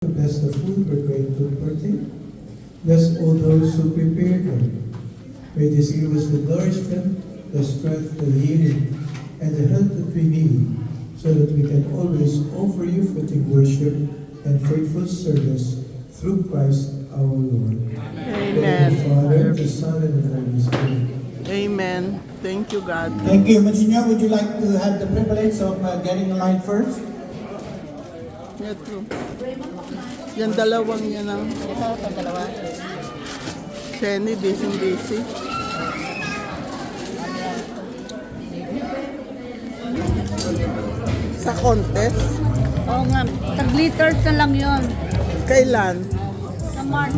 Bless the food we're going to partake. Bless all those who prepared them. May this give us the nourishment, the strength, the healing, and the health that we need, so that we can always offer you fitting worship and faithful service through Christ our Lord. Amen. The Father, the Son, and the Holy Spirit. Amen. Thank you, God. Thank you, Monsignor. Would you like to have the privilege of getting a line first? Ito. Yan dalawang yan ang dalawa. Shenny, busy. Sa contest? Oo nga, tag-glitter ka lang yon. Kailan? Sa March.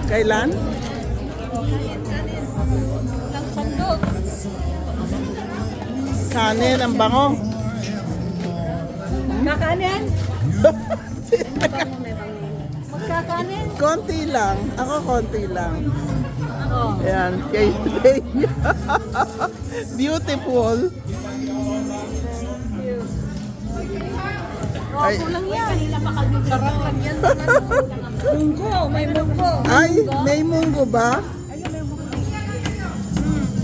Kailan? Lang sandok. Kanin, ang bango. Kakanin? Magkakanin? Konti lang. Ako konti lang. Oo. Ayan. Kay beautiful. Ay. Ako lang yan. Sarap lang yan. Munggo, may munggo. Ay, may munggo ba?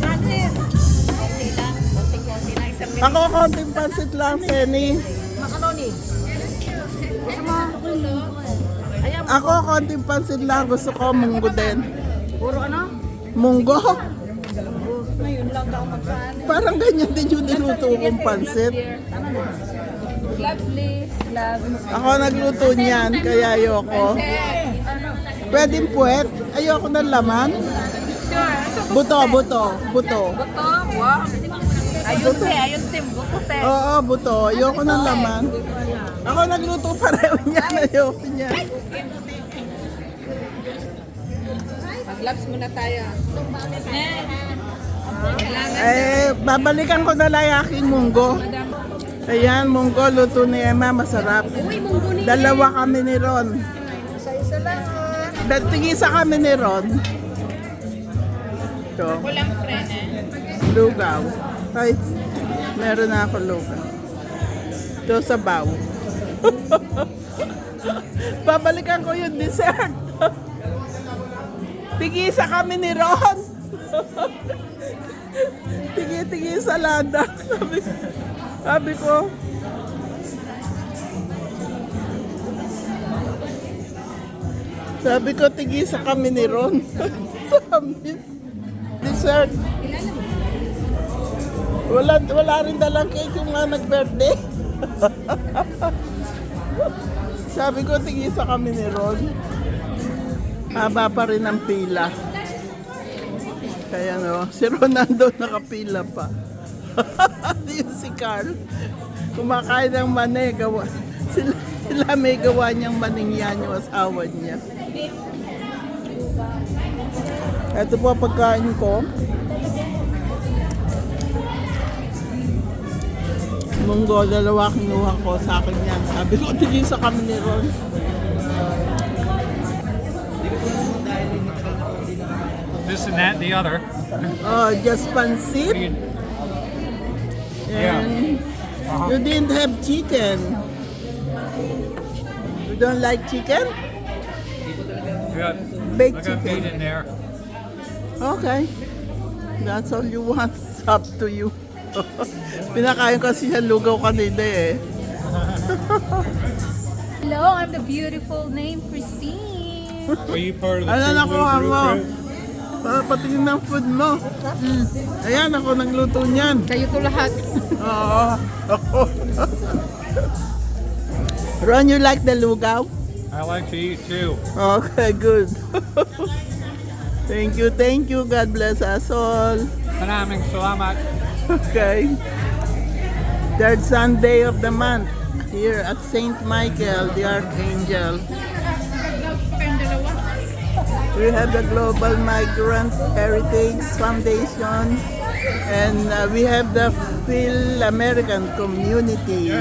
Kanin. Konti lang. Konti lang. Isang Ako konting pansit lang, Shenny. macaroni. Gusto mo? Ayan, Ako konting pansit lang. Gusto ko munggo din. puro ano? Munggo? Ngayon lang daw magkanin. Parang ganyan din yung niluto kong pansit. Tama na. Lovely. Ako nagluto niyan, kaya ayoko. Pwedeng puwet. Ayoko ng laman. Buto. Buto? Wow. Ayun te. Buto te. Oo, buto. Ayoko ng laman. Ako nagluto pareho niyan. Ayoko niyan. Mag-labs muna tayo. Babalikan ko na lang yung aking munggo. Ayan, munggo, luto ni Emma, masarap. Dalawa kami ni Ron. Isa-isa lang. Tigisa kami ni Ron. Ito. Walang frene. Lugaw. Ay, meron na ako lugaw. Ito sa baw. Babalikan ko yung dessert. Tigisa kami ni Ron. Tigi salada. Sabi ko. Sabi ko, tigisa kami ni Ron. Sabi, dessert. Wala rin dalang cake yung nga nag-birthday. Sabi ko, tigisa kami ni Ron. Haba pa rin ang pila. Kaya no, si Ronaldo nakapila pa. Yung si Carl. Kumakain ng mani. Sila may gawa niyang maning yan yung asawa niya. Ito po pagkain ko. Munggo, dalawa kinuha ko sa akin yan. Sabi ko, tigisa kami ni Ron. This and that, the other. Oh, just pansit. And you didn't have chicken. You don't like chicken? Got, Baked I got meat chicken. in there. Okay. That's all you want. It's up to you. Pinakain kasi siya lugaw kanina eh. Hello, I'm the beautiful name Christine. Are you part of the Ano True na Blue ko group, mo? right? Para patingin ng food mo. Ayan, ako nagluto niyan. Kayo to lahat. Oo. Ron, you like the lugaw? I like to eat too. Okay, good. Thank you. God bless us all. Maraming salamat. Okay. Third Sunday of the month here at St. Michael, the Archangel. We have the Global Migrant Heritage Foundation, and we have the Phil American Community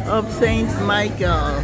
of St. Michael.